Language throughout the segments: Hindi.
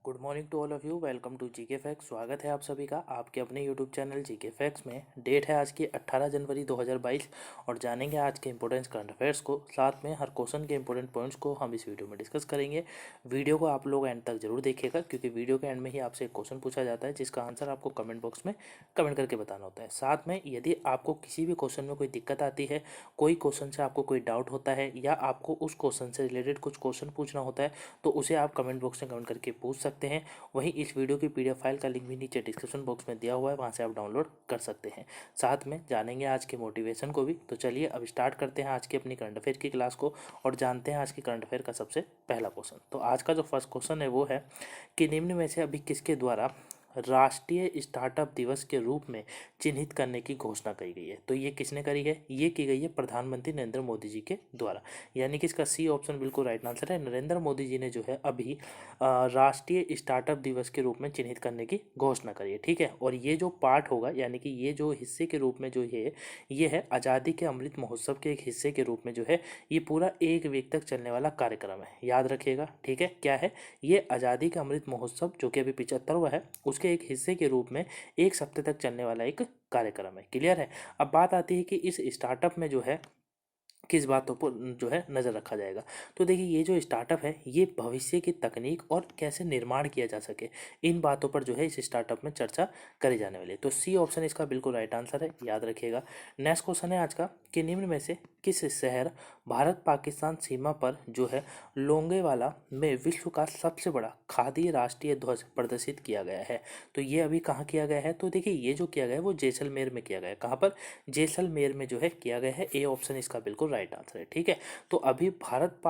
Good morning to all of you. Welcome to GK facts. स्वागत है आप सभी का आपके अपने यूट्यूब चैनल जीके फैक्ट्स में। डेट है आज की 18 जनवरी 2022 और जानेंगे आज के इंपॉर्टेंट करंट अफेयर्स को। साथ में हर क्वेश्चन के इंपॉर्टेंट पॉइंट्स को हम इस वीडियो में डिस्कस करेंगे। वीडियो को आप लोग एंड तक जरूर देखिएगा क्योंकि वीडियो के एंड में ही आपसे एक क्वेश्चन पूछा जाता है जिसका आंसर आपको कमेंट बॉक्स में कमेंट करके बताना होता है। साथ में यदि आपको किसी भी क्वेश्चन में कोई दिक्कत आती है, कोई क्वेश्चन से आपको कोई डाउट होता है या आपको उस क्वेश्चन से रिलेटेड कुछ क्वेश्चन पूछना होता है तो उसे आप कमेंट बॉक्स में कमेंट करके पूछ सकते हैं। वहीं इस वीडियो की पीडीएफ फाइल का लिंक भी नीचे डिस्क्रिप्शन बॉक्स में दिया हुआ है, वहां से आप डाउनलोड कर सकते हैं। साथ में जानेंगे आज के मोटिवेशन को भी। तो चलिए अब स्टार्ट करते हैं आज की अपनी करंट अफेयर की क्लास को और जानते हैं आज की करंट अफेयर का सबसे पहला क्वेश्चन। तो आज का जो फर्स्ट क्वेश्चन है वो है कि निम्न में से अभी किसके द्वारा राष्ट्रीय स्टार्टअप दिवस के रूप में चिन्हित करने की घोषणा की गई है। तो ये किसने करी है? ये की गई है प्रधानमंत्री नरेंद्र मोदी जी के द्वारा, यानी कि इसका सी ऑप्शन बिल्कुल राइट आंसर है। नरेंद्र मोदी जी ने जो है अभी राष्ट्रीय स्टार्टअप दिवस के रूप में चिन्हित करने की घोषणा करी है। ठीक है, और ये जो पार्ट होगा यानी कि ये जो हिस्से के रूप में जो ये है आज़ादी के अमृत महोत्सव के एक हिस्से के रूप में जो है ये पूरा एक वीक तक चलने वाला कार्यक्रम है। याद रखिएगा, ठीक है। क्या है ये? आज़ादी का अमृत महोत्सव जो कि अभी 75वां है, उसके एक हिस्से के रूप में एक सप्ताह तक चलने वाला एक कार्यक्रम है। क्लियर है। अब बात आती है कि इस स्टार्टअप में जो है किस बातों पर जो है नज़र रखा जाएगा। तो देखिए ये जो स्टार्टअप है ये भविष्य की तकनीक और कैसे निर्माण किया जा सके, इन बातों पर जो है इस स्टार्टअप में चर्चा करी जाने वाली है। तो सी ऑप्शन इसका बिल्कुल राइट आंसर है, याद रखिएगा। नेक्स्ट क्वेश्चन है आज का कि निम्न में से किस शहर भारत पाकिस्तान सीमा पर जो है लोंगेवाला में विश्व का सबसे बड़ा खादी राष्ट्रीय ध्वज प्रदर्शित किया गया है? तो ये अभी कहाँ किया गया है? तो देखिए ये जो किया गया है वो जैसलमेर में किया गया है। कहाँ पर? जैसलमेर में जो है किया गया है। ए ऑप्शन इसका बिल्कुल राइट आंसर है। ठीक है, तो अभी भारत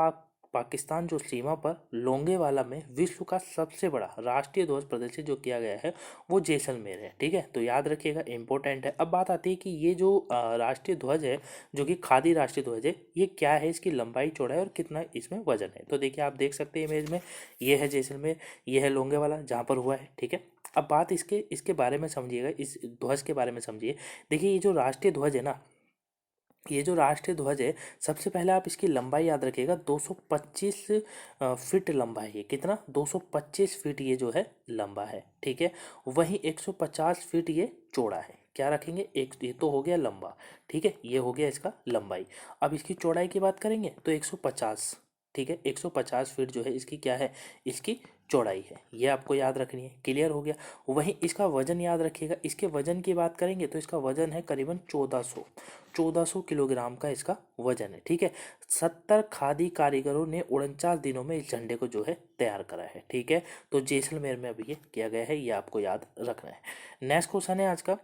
पाकिस्तान जो सीमा पर लोंगेवाला में विश्व का सबसे बड़ा राष्ट्रीय ध्वज प्रदर्शित जो किया गया है वो जैसलमेर है। ठीक है, तो याद रखिएगा, इंपॉर्टेंट है। अब बात आती है कि ये जो राष्ट्रीय ध्वज है जो कि खादी राष्ट्रीय ध्वज है ये क्या है, इसकी लंबाई चौड़ाई और कितना इसमें वजन है। तो देखिए आप देख सकते हैं इमेज में, ये है जैसलमेर, ये है लोंगेवाला जहाँ पर हुआ है। ठीक है, अब बात इसके इसके बारे में समझिएगा, इस ध्वज के बारे में समझिए। देखिए ये जो राष्ट्रीय ध्वज है ना, ये जो राष्ट्रीय ध्वज है सबसे पहले आप इसकी लंबाई याद रखिएगा, 225 फीट लंबा है। ये कितना? 225 फीट ये जो है लंबा है। ठीक है, वहीं 150 फीट ये चौड़ा है। क्या रखेंगे? एक ये तो हो गया लंबा, ठीक है, ये हो गया इसका लंबाई। अब इसकी चौड़ाई की बात करेंगे तो 150, ठीक है, 150 फीट जो है इसकी क्या है, इसकी चौड़ाई है। ये आपको याद रखनी है। क्लियर हो गया। वहीं इसका वजन याद रखिएगा। इसके वजन की बात करेंगे तो इसका वजन है करीबन 1400 किलोग्राम का इसका वजन है। ठीक है, 70 खादी कारीगरों ने 49 दिनों में इस झंडे को जो है तैयार करा है। ठीक है, तो जैसलमेर में अभी ये किया गया है, ये आपको याद रखना है। नेक्स्ट क्वेश्चन है आज का,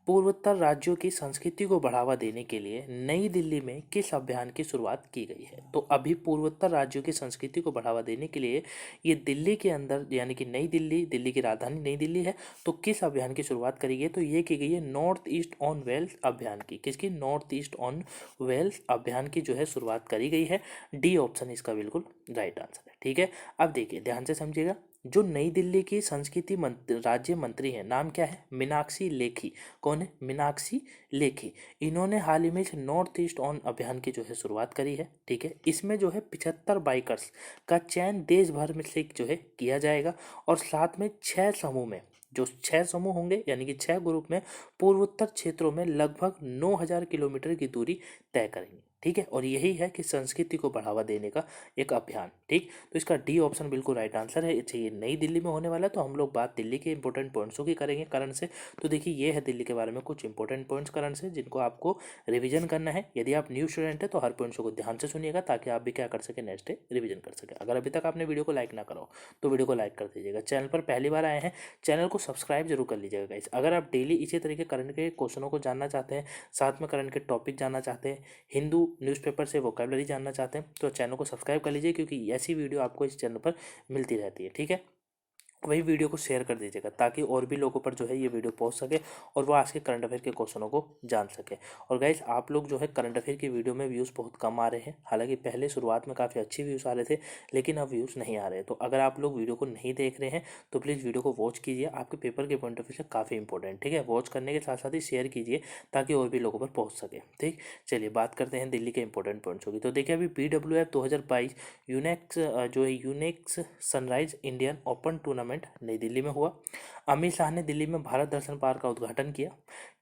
पूर्वोत्तर राज्यों की संस्कृति को बढ़ावा देने के लिए नई दिल्ली में किस अभियान की शुरुआत की गई है? तो अभी पूर्वोत्तर राज्यों की संस्कृति को बढ़ावा देने के लिए ये दिल्ली के अंदर यानी कि नई दिल्ली, दिल्ली की राजधानी नई दिल्ली है, तो किस अभियान की शुरुआत करी गई? तो ये की गई है नॉर्थ ईस्ट ऑन वेल्थ अभियान की। किसकी? नॉर्थ ईस्ट ऑन वेल्थ अभियान की जो है शुरुआत करी गई है। डी ऑप्शन इसका बिल्कुल राइट आंसर है। ठीक है, अब देखिए ध्यान से समझिएगा, जो नई दिल्ली की संस्कृति राज्य मंत्री हैं, नाम क्या है? मीनाक्षी लेखी। कौन है? मीनाक्षी लेखी। इन्होंने हाल ही में नॉर्थ ईस्ट ऑन अभियान की जो है शुरुआत करी है। ठीक है, इसमें जो है 75 बाइकर्स का चयन देश भर में से जो है किया जाएगा और साथ में 6 समूह में, जो 6 समूह होंगे यानी कि 6 ग्रुप में पूर्वोत्तर क्षेत्रों में लगभग 9000 किलोमीटर की दूरी तय करेंगे। ठीक है, और यही है कि संस्कृति को बढ़ावा देने का एक अभियान। ठीक, तो इसका डी ऑप्शन बिल्कुल राइट आंसर है। अच्छा, ये नई दिल्ली में होने वाला है तो हम लोग बात दिल्ली के इंपॉर्टेंट पॉइंट्सों की करेंगे करंट से। तो देखिए ये है दिल्ली के बारे में कुछ इंपॉर्टेंट पॉइंट्स करंट से जिनको आपको रिवीजन करना है। यदि आप न्यू स्टूडेंट है तो हर पॉइंट्सों को ध्यान से सुनिएगा ताकि आप भी क्या कर सके, नेक्स्ट डे रिवीजन कर सके। अगर अभी तक आपने वीडियो को लाइक ना करो तो वीडियो को लाइक कर दीजिएगा। चैनल पर पहली बार आए हैं, चैनल को सब्सक्राइब जरूर कर लीजिएगा गाइस। अगर आप डेली इसी तरीके करंट के क्वेश्चनों को जानना चाहते हैं, साथ में करंट के टॉपिक जानना चाहते हैं, हिंदू न्यूज़पेपर से वोकैबलरी जानना चाहते हैं, तो चैनल को सब्सक्राइब कर लीजिए क्योंकि ऐसी वीडियो आपको इस चैनल पर मिलती रहती है। ठीक है, वही वीडियो को शेयर कर दीजिएगा ताकि और भी लोगों पर जो है ये वीडियो पहुंच सके और वो आज के करंट अफेयर के क्वेश्चनों को जान सके। और गाइज आप लोग जो है करंट अफेयर की वीडियो में व्यूज़ बहुत कम आ रहे हैं, हालांकि पहले शुरुआत में काफ़ी अच्छी व्यूज़ आ रहे थे लेकिन अब व्यूज़ नहीं आ रहे। तो अगर आप लोग वीडियो को नहीं देख रहे हैं तो प्लीज़ वीडियो को वॉच कीजिए, आपके पेपर के पॉइंट ऑफ व्यू से काफ़ी इंपॉर्टेंट। ठीक है, वॉच करने के साथ साथ ही शेयर कीजिए ताकि और भी लोगों पर पहुँच सके। ठीक, चलिए बात करते हैं दिल्ली के इंपॉर्टेंट पॉइंट्स होगी। तो देखिए अभी BWF 2022 यूनेक्स जो है Unix sunrise Indian open tournament tournament नई दिल्ली में हुआ। अमित शाह ने दिल्ली में भारत दर्शन पार्क का उद्घाटन किया।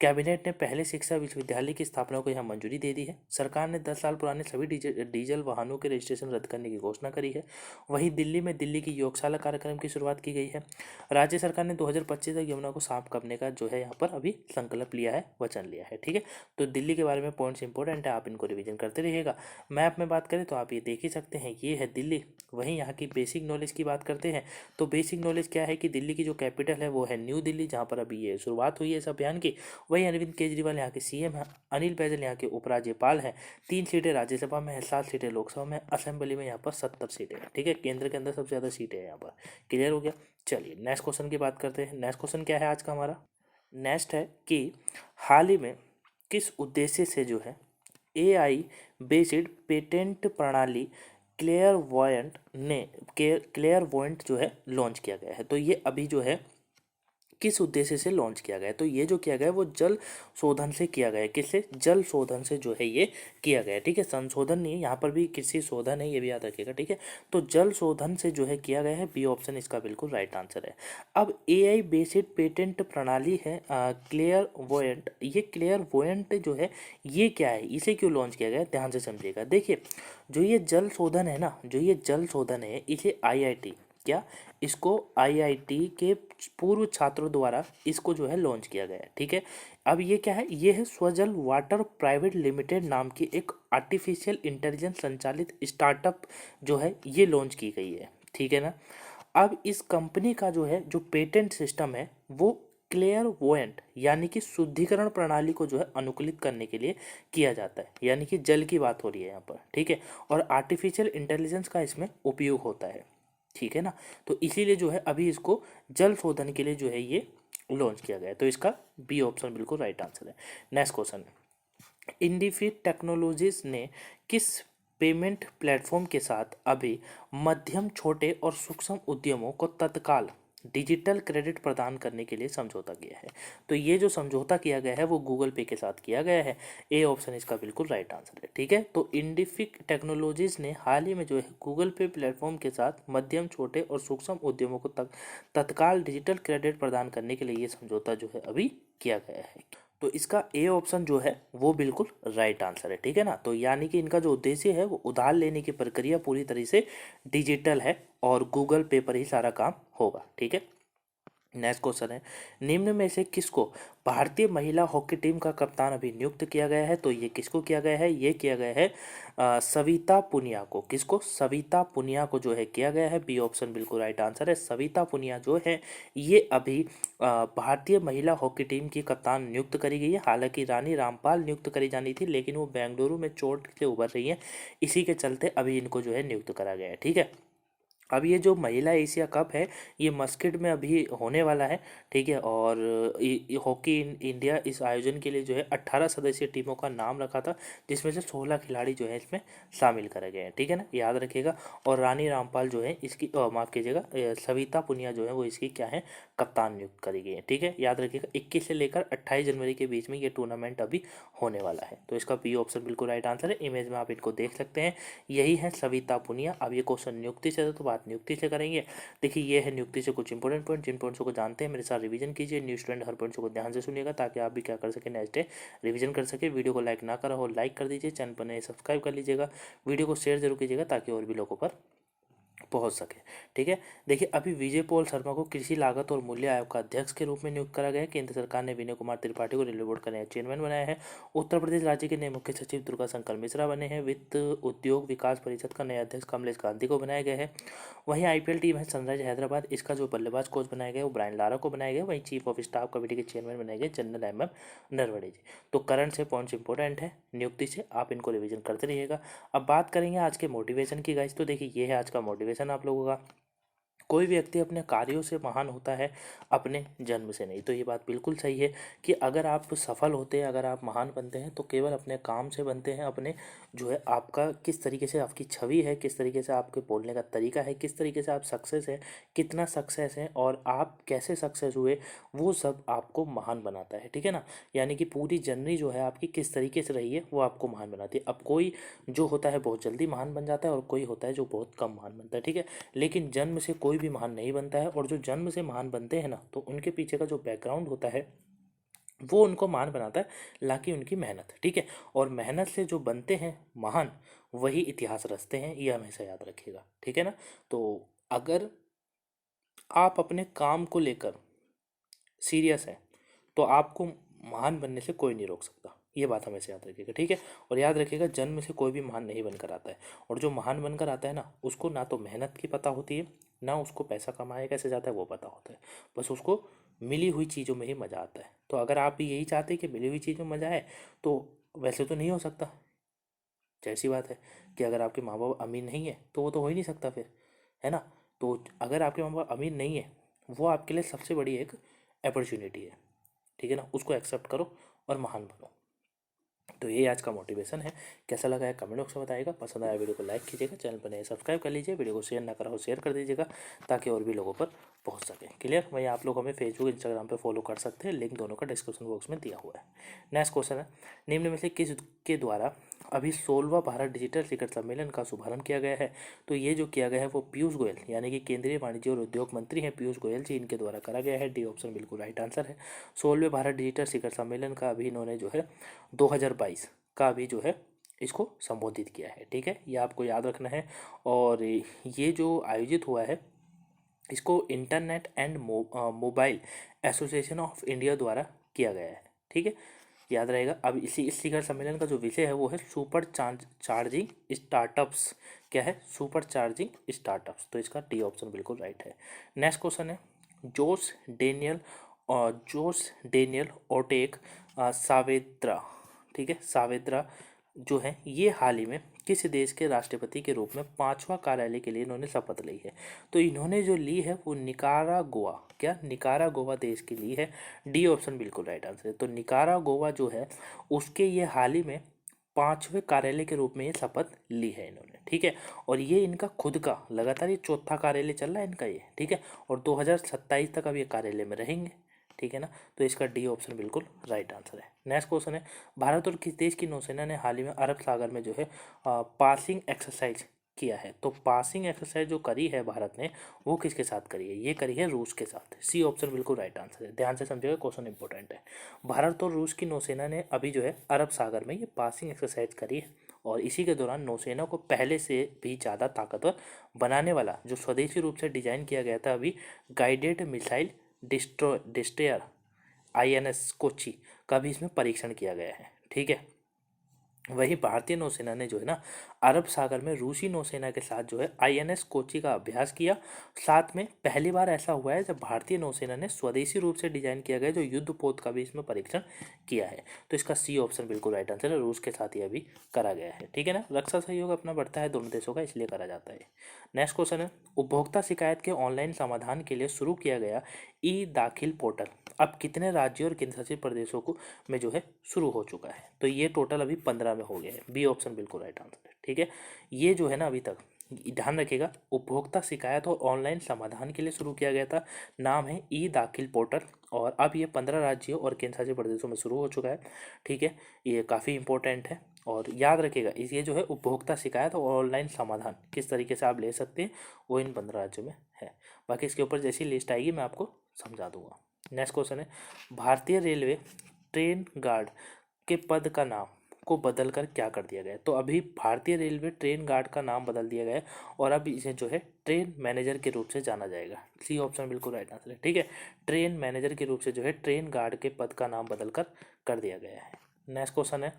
कैबिनेट ने पहले शिक्षा विश्वविद्यालय की स्थापना को यहाँ मंजूरी दे दी है। सरकार ने 10 साल पुराने सभी डीजल वाहनों के रजिस्ट्रेशन रद्द करने की घोषणा करी है। वहीं दिल्ली में दिल्ली की योगशाला कार्यक्रम की शुरुआत की गई है। राज्य सरकार ने 2025 तक यमुना को साफ करने का जो है यहाँ पर अभी संकल्प लिया है, वचन लिया है। ठीक है, तो दिल्ली के बारे में पॉइंट्स इंपॉर्टेंट है, आप इनको रिवीजन करते रहिएगा। मैप में बात करें तो आप ये देख ही सकते हैं, ये है दिल्ली। वहीं यहाँ की बेसिक नॉलेज की बात करते हैं तो बेसिक नॉलेज क्या है कि दिल्ली की जो कैपिटल है वो है न्यू दिल्ली, जहाँ पर अभी ये शुरुआत हुई है इस अभियान की। वहीं अरविंद केजरीवाल यहाँ के सीएम हैं। अनिल बैजल यहाँ के उपराज्यपाल हैं। 3 सीटें राज्यसभा में है, 7 सीटें लोकसभा में, असेंबली में यहाँ पर 70 सीटें हैं। ठीक है, केंद्र के अंदर सबसे ज़्यादा सीटें हैं यहाँ पर। क्लियर हो गया। चलिए नेक्स्ट क्वेश्चन की बात करते हैं। नेक्स्ट क्वेश्चन क्या है आज का हमारा? नेक्स्ट है कि हाल ही में किस उद्देश्य से जो है AI बेस्ड पेटेंट प्रणाली क्लेयरवॉयंट जो है लॉन्च किया गया है। तो ये अभी जो है किस उद्देश्य से लॉन्च किया गया है? तो ये जो किया गया है वो जल शोधन से किया गया है। किससे? जल शोधन से जो है ये किया गया है। ठीक है, संशोधन नहीं है, यहाँ पर भी कृषि शोधन है, ये भी याद रखिएगा। ठीक है, तो जल शोधन से जो है किया गया है। बी ऑप्शन इसका बिल्कुल राइट आंसर है। अब AI बेस्ड पेटेंट प्रणाली है क्लेयरवॉयंट। ये क्लेयरवॉयंट जो है ये क्या है, इसे क्यों लॉन्च किया गया है, ध्यान से समझिएगा। देखिए, जो ये जल शोधन है ना, जो ये जल शोधन है, इसे IIT क्या इसको IIT के पूर्व छात्रों द्वारा इसको जो है लॉन्च किया गया है। ठीक है, अब ये क्या है, ये है स्वजल वाटर प्राइवेट लिमिटेड नाम की एक आर्टिफिशियल इंटेलिजेंस संचालित स्टार्टअप जो है ये लॉन्च की गई है। ठीक है ना। अब इस कंपनी का जो है जो पेटेंट सिस्टम है वो क्लेयरवॉयंट यानी कि शुद्धिकरण प्रणाली को जो है अनुकूलित करने के लिए किया जाता है, यानी कि जल की बात हो रही है यहाँ पर। ठीक है, और आर्टिफिशियल इंटेलिजेंस का इसमें उपयोग होता है। ठीक है ना, तो इसीलिए जो है अभी इसको जल शोधन के लिए जो है ये लॉन्च किया गया है। तो इसका बी ऑप्शन बिल्कुल राइट आंसर है। नेक्स्ट क्वेश्चन, इंडिफिट टेक्नोलॉजीज ने किस पेमेंट प्लेटफॉर्म के साथ अभी मध्यम, छोटे और सूक्ष्म उद्यमों को तत्काल डिजिटल क्रेडिट प्रदान करने के लिए समझौता किया है? तो ये जो समझौता किया गया है वो गूगल पे के साथ किया गया है। ए ऑप्शन इसका बिल्कुल राइट आंसर है। ठीक है, तो इंडिफिक टेक्नोलॉजीज ने हाल ही में जो है गूगल पे प्लेटफॉर्म के साथ मध्यम, छोटे और सूक्ष्म उद्यमों को तत्काल डिजिटल क्रेडिट प्रदान करने के लिए ये समझौता जो है अभी किया गया है। तो इसका ए ऑप्शन जो है वो बिल्कुल राइट आंसर है। ठीक है ना, तो यानी कि इनका जो उद्देश्य है वो उधार लेने की प्रक्रिया पूरी तरह से डिजिटल है और गूगल पे पर ही सारा काम होगा। ठीक है, नेक्स्ट क्वेश्चन है, निम्न में से किसको भारतीय महिला हॉकी टीम का कप्तान अभी नियुक्त किया गया है? तो ये किसको किया गया है? ये किया गया है सविता पुनिया को। किसको? सविता पुनिया को जो है किया गया है। बी ऑप्शन बिल्कुल राइट आंसर है। सविता पुनिया जो है ये अभी भारतीय महिला हॉकी टीम की कप्तान नियुक्त करी गई है। हालांकि रानी रामपाल नियुक्त करी जानी थी, लेकिन वो बेंगलुरु में चोट से उभर रही है, इसी के चलते अभी इनको जो है नियुक्त करा गया है। ठीक है, अब ये जो महिला एशिया कप है ये मस्कट में अभी होने वाला है। ठीक है, और हॉकी इंडिया इस आयोजन के लिए जो है 18 सदस्यीय टीमों का नाम रखा था, जिसमें से 16 खिलाड़ी जो है इसमें शामिल करे गए हैं। ठीक है ना, याद रखिएगा। और रानी रामपाल जो है इसकी माफ़ कीजिएगा, सविता पुनिया जो है वो इसकी क्या है, कप्तान नियुक्त करी गई है। ठीक है, याद रखिएगा 21 से लेकर 28 जनवरी के बीच में ये टूर्नामेंट अभी होने वाला है। तो इसका बी ऑप्शन बिल्कुल राइट आंसर है। इमेज में आप इनको देख सकते हैं, यही है सविता पुनिया। अब ये क्वेश्चन नियुक्ति से तो बात नियुक्ति से करेंगे। देखिए ये है नियुक्ति से कुछ इंपॉर्टेंट पॉइंट, जिन पॉइंट्सों को जानते हैं मेरे साथ रिवीजन कीजिए। न्यू स्टूडेंट हर पॉइंट्स को ध्यान से सुनिएगा ताकि आप भी क्या कर सके, नेक्स्ट डे रिवीजन कर सके। वीडियो को लाइक ना करा हो लाइक कर दीजिए, चैनल पर नए सब्सक्राइब कर लीजिएगा, वीडियो को शेयर जरूर कीजिएगा ताकि और भी लोगों पर पहुंच सके। ठीक है, देखिए अभी विजय पॉल शर्मा को कृषि लागत और मूल्य आयोग का अध्यक्ष के रूप में नियुक्त करा गया है। केंद्र सरकार ने विनय कुमार त्रिपाठी को रेलवे बोर्ड का नया चेयरमैन बनाया है। उत्तर प्रदेश राज्य के नए मुख्य सचिव दुर्गा शंकर मिश्रा बने हैं। वित्त उद्योग विकास परिषद का नया अध्यक्ष कमलेश गांधी को बनाया गया है। वहीं IPL टीम है सनराइज हैदराबाद, इसका जो बल्लेबाज कोच बनाया गया वो ब्रायन लारा को बनाया गया। वहीं चीफ ऑफ स्टाफ कमेटी के चेयरमैन बनाए गए जनरल MM नरवणे जी। तो करंट से पॉइंट्स इंपॉर्टेंट है, नियुक्ति से आप इनको रिवीजन करते रहिएगा। अब बात करेंगे आज के मोटिवेशन की गाइस। तो देखिए ये है आज का मोटिवेशन आप लोगों का, कोई व्यक्ति अपने कार्यों से महान होता है, अपने जन्म से नहीं। तो ये बात बिल्कुल सही है कि अगर आप सफल होते हैं, अगर आप महान बनते हैं तो केवल अपने काम से बनते हैं। अपने जो है आपका किस तरीके से आपकी छवि है, किस तरीके से आपके बोलने का तरीका है, किस तरीके से आप सक्सेस है, कितना सक्सेस है और आप कैसे सक्सेस हुए, वो सब आपको महान बनाता है। ठीक है ना, यानी कि पूरी जर्नी जो है आपकी किस तरीके से रही है वो आपको महान बनाती है। अब कोई जो होता है बहुत जल्दी महान बन जाता है और कोई होता है जो बहुत कम महान बनता है। ठीक है, लेकिन जन्म से कोई कोई भी महान नहीं बनता है, और जो जन्म से महान बनते हैं ना, तो उनके पीछे का जो बैकग्राउंड होता है वो उनको महान बनाता है, ना कि उनकी मेहनत। ठीक है, और मेहनत से जो बनते हैं महान, वही इतिहास रचते हैं, ये हमेशा याद रखिएगा। ठीक है ना। तो अगर आप अपने काम को लेकर सीरियस है तो आपको महान बनने से कोई नहीं रोक सकता, ये बात हमेशा याद रखिएगा। ठीक है, और याद रखिएगा जन्म से कोई भी महान नहीं बनकर आता है, और जो महान बनकर आता है ना, उसको ना तो मेहनत की पता होती है, ना उसको पैसा कमाया कैसे जाता है वो पता होता है, बस उसको मिली हुई चीज़ों में ही मज़ा आता है। तो अगर आप भी यही चाहते हैं कि मिली हुई चीज़ों में मज़ा आए, तो वैसे तो नहीं हो सकता। जैसी बात है कि अगर आपके माँ बाप अमीर नहीं है तो वो तो हो ही नहीं सकता फिर, है ना। तो अगर आपके माँ बाप अमीर नहीं है, वो आपके लिए सबसे बड़ी एक अपॉर्चुनिटी है। ठीक है ना, उसको एक्सेप्ट करो और महान बनो। तो ये आज का मोटिवेशन है। कैसा लगा है कमेंट बॉक्स में बताइएगा। पसंद आया वीडियो को लाइक कीजिएगा, चैनल पर नए सब्सक्राइब कर लीजिए, वीडियो को शेयर ना करा हो शेयर कर दीजिएगा, ताकि और भी लोगों पर पहुंच सके। क्लियर। वहीं आप लोग हमें फेसबुक इंस्टाग्राम पे फॉलो कर सकते हैं, लिंक दोनों का डिस्क्रिप्शन बॉक्स में दिया हुआ है। नेक्स्ट क्वेश्चन है, निम्न में से किस के द्वारा अभी 16वां भारत डिजिटल शिखर सम्मेलन का शुभारंभ किया गया है। तो ये जो किया गया है वो पीयूष गोयल यानी कि केंद्रीय वाणिज्य और उद्योग मंत्री हैं पीयूष गोयल जी, इनके द्वारा करा गया है। डी ऑप्शन बिल्कुल राइट आंसर है। 16वें भारत डिजिटल शिखर सम्मेलन का अभी इन्होंने जो है 2022 का भी जो है इसको संबोधित किया है। ठीक है, ये आपको याद रखना है। और ये जो आयोजित हुआ है, इसको internet and mobile association of India द्वारा किया गया है। ठीक है, याद रहेगा। अब इस शिखर सम्मेलन का जो विषय है वो है सुपर चार्जिंग स्टार्टअप्स। क्या है? Super charging startups. तो इसका डी ऑप्शन बिल्कुल राइट है। नेक्स्ट क्वेश्चन है, जोस डेनियल जोस डेनियल ओटेक सावेद्रा। ठीक है, सावेद्रा जो है ये हाल ही में किस देश के राष्ट्रपति के रूप में 5वां कार्यालय के लिए इन्होंने शपथ ली है। तो इन्होंने जो ली है वो निकारागुआ, क्या निकारागुआ देश की ली है। डी ऑप्शन बिल्कुल राइट आंसर है। तो निकारागुआ जो है उसके ये हाल ही में 5वें कार्यालय के रूप में ये शपथ ली है इन्होंने। ठीक है, और ये इनका खुद का लगातार ये चौथा कार्यालय चल रहा है इनका ये। ठीक है, और 2027 तक अब ये कार्यालय में रहेंगे। ठीक है ना, तो इसका डी ऑप्शन बिल्कुल राइट आंसर है। नेक्स्ट क्वेश्चन है, भारत और किस देश की नौसेना ने हाल ही में अरब सागर में जो है पासिंग एक्सरसाइज किया है। तो पासिंग एक्सरसाइज जो करी है भारत ने, वो किसके साथ करी है? ये करी है रूस के साथ। सी ऑप्शन बिल्कुल राइट आंसर है। ध्यान से समझिएगा, क्वेश्चन इंपॉर्टेंट है। भारत और रूस की नौसेना ने अभी जो है अरब सागर में ये पासिंग एक्सरसाइज करी है, और इसी के दौरान नौसेना को पहले से भी ज़्यादा ताकतवर बनाने वाला जो स्वदेशी रूप से डिजाइन किया गया था अभी guided missile destroyer INS Kochi का भी इसमें परीक्षण किया गया है। ठीक है, वही भारतीय नौसेना ने जो है ना अरब सागर में रूसी नौसेना के साथ जो है INS कोची का अभ्यास किया। साथ में पहली बार ऐसा हुआ है जब भारतीय नौसेना ने स्वदेशी रूप से डिजाइन किया गया जो युद्धपोत का भी इसमें परीक्षण किया है। तो इसका सी ऑप्शन बिल्कुल राइट आंसर है, रूस के साथ ही अभी करा गया है। ठीक है ना, रक्षा सहयोग अपना बढ़ता है दोनों देशों का, इसलिए करा जाता है। नेक्स्ट क्वेश्चन है, उपभोक्ता शिकायत के ऑनलाइन समाधान के लिए शुरू किया गया ई दाखिल पोर्टल अब कितने राज्यों और केंद्र शासित प्रदेशों को में जो है शुरू हो चुका है। तो ये टोटल अभी 15 में हो गया है। बी ऑप्शन बिल्कुल राइट आंसर है। ठीक है, ये जो है ना अभी तक ध्यान रखिएगा, उपभोक्ता शिकायत और ऑनलाइन समाधान के लिए शुरू किया गया था, नाम है ई दाखिल पोर्टल, और अब ये 15 राज्यों और केंद्र शासित प्रदेशों में शुरू हो चुका है। ठीक है, ये काफ़ी इंपॉर्टेंट है, और याद रखिएगा इस ये जो है उपभोक्ता शिकायत और ऑनलाइन समाधान किस तरीके से आप ले सकते हैं वो इन 15 राज्यों में है। बाकी इसके ऊपर जैसी लिस्ट आएगी मैं आपको समझा दूंगा। नेक्स्ट क्वेश्चन है, भारतीय रेलवे ट्रेन गार्ड के पद का नाम को बदलकर क्या कर दिया गया है। तो अभी भारतीय रेलवे ट्रेन गार्ड का नाम बदल दिया गया है, और अब इसे जो है ट्रेन मैनेजर के रूप से जाना जाएगा। सी ऑप्शन बिल्कुल राइट आंसर है। ठीक है, ट्रेन मैनेजर के रूप से जो है ट्रेन गार्ड के पद का नाम बदलकर कर दिया गया है। नेक्स्ट क्वेश्चन है,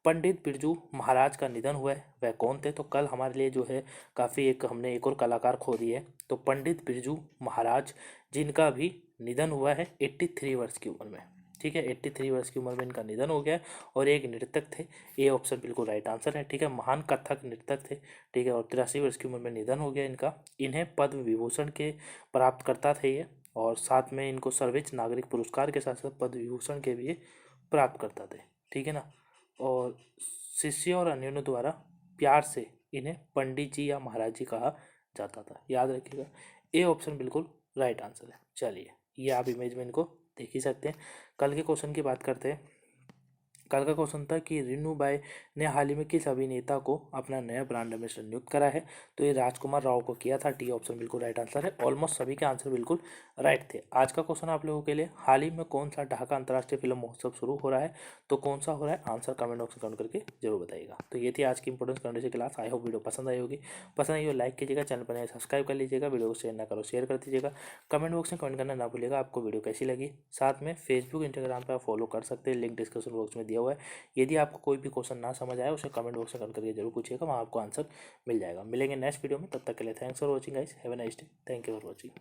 पंडित बिरजू महाराज का निधन हुआ है, वह कौन थे। तो कल हमारे लिए जो है काफ़ी हमने एक और कलाकार खो दिए है। तो पंडित बिरजू महाराज जिनका भी निधन हुआ है 83 वर्ष की उम्र में। ठीक है, 83 वर्ष की उम्र में इनका निधन हो गया है, और एक नृतक थे। ए ऑप्शन बिल्कुल राइट आंसर है। ठीक है, महान कथक नृतक थे। ठीक है, और 83 वर्ष की उम्र में निधन हो गया इनका। इन्हें पद्म विभूषण के प्राप्त करता थे ये, और साथ में इनको सर्वोच्च नागरिक पुरस्कार के साथ साथ पद्म विभूषण के भी प्राप्त करता थे। ठीक है ना, और शिष्य और अन्यों द्वारा प्यार से इन्हें पंडित जी या महाराज जी कहा जाता था। याद रखिएगा, ए ऑप्शन बिल्कुल राइट आंसर है। चलिए, ये आप इमेज में इनको देख ही सकते हैं। कल के क्वेश्चन की बात करते हैं। कल का क्वेश्चन था कि रिन्यू बाय ने हाल ही में किस अभिनेता को अपना नया ब्रांड एम्बेसडर नियुक्त करा है। तो ये राजकुमार राव को किया था। डी ऑप्शन बिल्कुल राइट आंसर है। ऑलमोस्ट सभी के आंसर बिल्कुल राइट थे। आज का क्वेश्चन आप लोगों के लिए, हाल ही में कौन सा ढाका अंतर्राष्ट्रीय फिल्म महोत्सव शुरू हो रहा है। तो कौन सा हो रहा है, आंसर कमेंट बॉक्स में कमेंट करके जरूर बताइएगा। तो ये थी आज की इंपोर्टेंस करने से क्लास। आई होप वीडियो पसंद आई होगी। पसंद आई हो लाइक कीजिएगा, चैनल पर नए सब्सक्राइब कर लीजिएगा, वीडियो को शेयर ना करो शेयर कर दीजिएगा। कमेंट बॉक्स में कमेंट करना ना भूलिएगा आपको वीडियो कैसी लगी। साथ में फेसबुक इंस्टाग्राम पर आप फॉलो कर सकते हैं, लिंक डिस्क्रिप्शन बॉक्स में दिया हुआ है। यदि आपको कोई भी क्वेश्चन ना समझ आए उसे कमेंट बॉक्स में कमेंट करके जरूर पूछिएगा, वहाँ आपको आंसर मिल जाएगा। मिलेंगे नेक्स्ट वीडियो में, तब तक के लिए thanks for watching guys, have a nice day, thank you for watching.